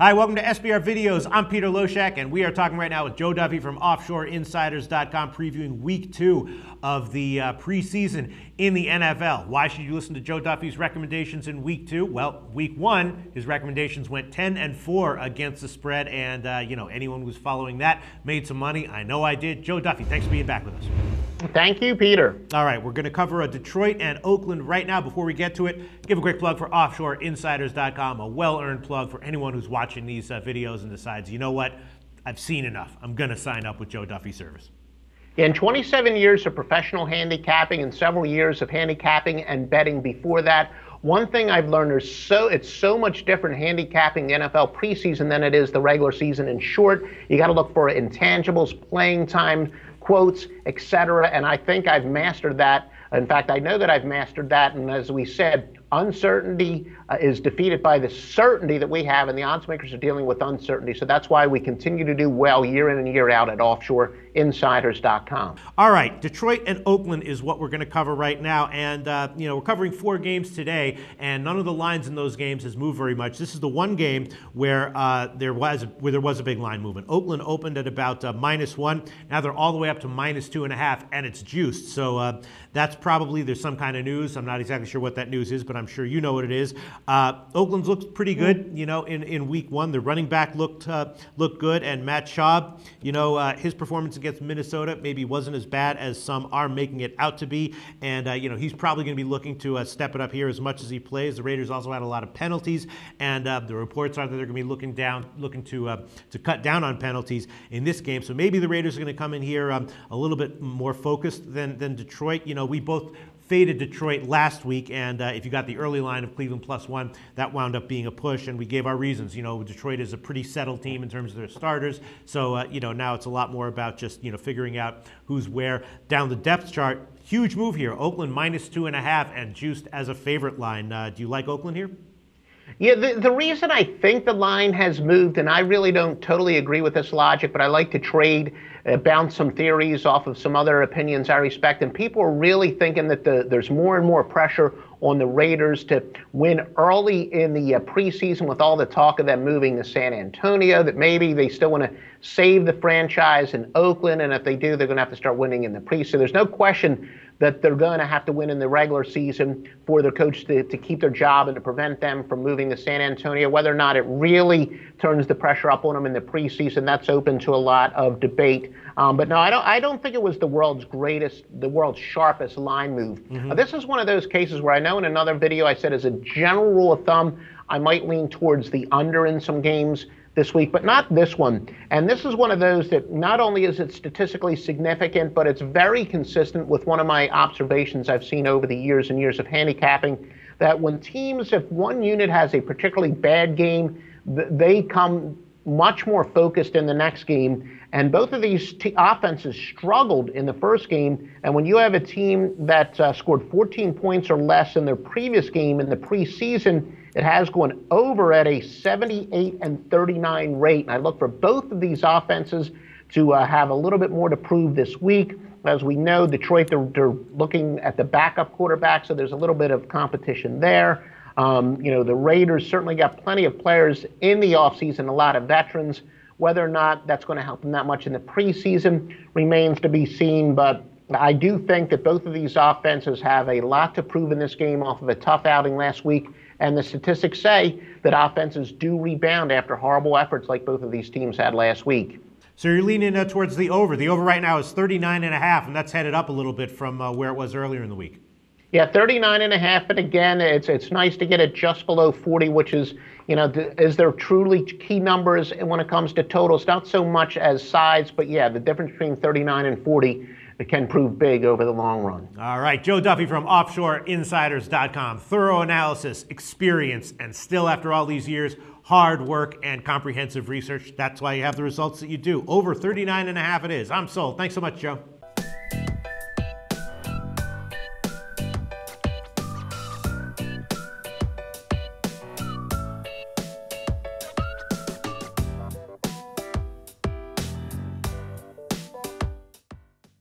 Hi, welcome to SBR Videos. I'm Peter Loshak, and we are talking right now with Joe Duffy from OffshoreInsiders.com, previewing Week 2 of the preseason in the NFL. Why should you listen to Joe Duffy's recommendations in Week 2? Well, Week 1, his recommendations went 10-4 against the spread, and anyone who's following that made some money. I know I did. Joe Duffy, thanks for being back with us. Thank you, Peter. All right, we're going to cover Detroit and Oakland right now. Before we get to it, give a quick plug for OffshoreInsiders.com, a well-earned plug for anyone who's watching these videos and decides, you know what, I've seen enough. I'm going to sign up with Joe Duffy's service. In 27 years of professional handicapping and several years of handicapping and betting before that, one thing I've learned is it's so much different handicapping the NFL preseason than it is the regular season. In short, you got to look for intangibles, playing time, quotes, etc. And I think I've mastered that. In fact, I know that I've mastered that. And as we said, uncertainty is defeated by the certainty that we have, and the odds makers are dealing with uncertainty. So that's why we continue to do well year in and year out at OffshoreInsiders.com. All right, Detroit and Oakland is what we're going to cover right now, and we're covering 4 games today, and none of the lines in those games has moved very much. This is the one game where there was a big line movement. Oakland opened at about -1. Now they're all the way up to -2.5, and it's juiced. So that's probably there's some kind of news. I'm not exactly sure what that news is, but I'm sure you know what it is. Oakland's looked pretty good, in Week 1. The running back looked good, and Matt Schaub, his performance against Minnesota maybe wasn't as bad as some are making it out to be, and he's probably going to be looking to step it up here as much as he plays. The Raiders also had a lot of penalties, and the reports are that they're going to be looking to cut down on penalties in this game. So maybe the Raiders are going to come in here a little bit more focused than Detroit. We both faded Detroit last week, and if you got the early line of Cleveland +1, that wound up being a push, and we gave our reasons. Detroit is a pretty settled team in terms of their starters, so now it's a lot more about just figuring out who's where down the depth chart. Huge move here. Oakland -2.5 and juiced as a favorite line. Do you like Oakland here? Yeah, the reason I think the line has moved, and I really don't totally agree with this logic, but I like to trade, bounce some theories off of some other opinions I respect, and people are really thinking that there's more and more pressure on the Raiders to win early in the preseason with all the talk of them moving to San Antonio, that maybe they still want to save the franchise in Oakland, and if they do, they're going to have to start winning in the preseason. There's no question that they're going to have to win in the regular season for their coach to keep their job and to prevent them from moving to San Antonio. Whether or not it really turns the pressure up on them in the preseason, that's open to a lot of debate. But no, I don't think it was the world's sharpest line move. Mm-hmm. This is one of those cases where I know in another video I said as a general rule of thumb, I might lean towards the under in some games this week, but not this one. And this is one of those that not only is it statistically significant, but it's very consistent with one of my observations I've seen over the years and years of handicapping, that when teams, if one unit has a particularly bad game, they come much more focused in the next game. And both of these offenses struggled in the first game. And when you have a team that scored 14 points or less in their previous game in the preseason, it has gone over at a 78-39 rate. And I look for both of these offenses to have a little bit more to prove this week. As we know, Detroit, they're looking at the backup quarterback, so there's a little bit of competition there. The Raiders certainly got plenty of players in the offseason, a lot of veterans. Whether or not that's going to help them that much in the preseason remains to be seen, but I do think that both of these offenses have a lot to prove in this game off of a tough outing last week, and the statistics say that offenses do rebound after horrible efforts like both of these teams had last week. So you're leaning towards the over. The over right now is 39.5, and that's headed up a little bit from where it was earlier in the week. Yeah, 39.5, but again, it's nice to get it just below 40, which is, is there truly key numbers when it comes to totals? Not so much as sides, but yeah, the difference between 39 and 40 can prove big over the long run. All right, Joe Duffy from OffshoreInsiders.com. Thorough analysis, experience, and still after all these years, hard work and comprehensive research. That's why you have the results that you do. Over 39.5 it is. I'm sold. Thanks so much, Joe.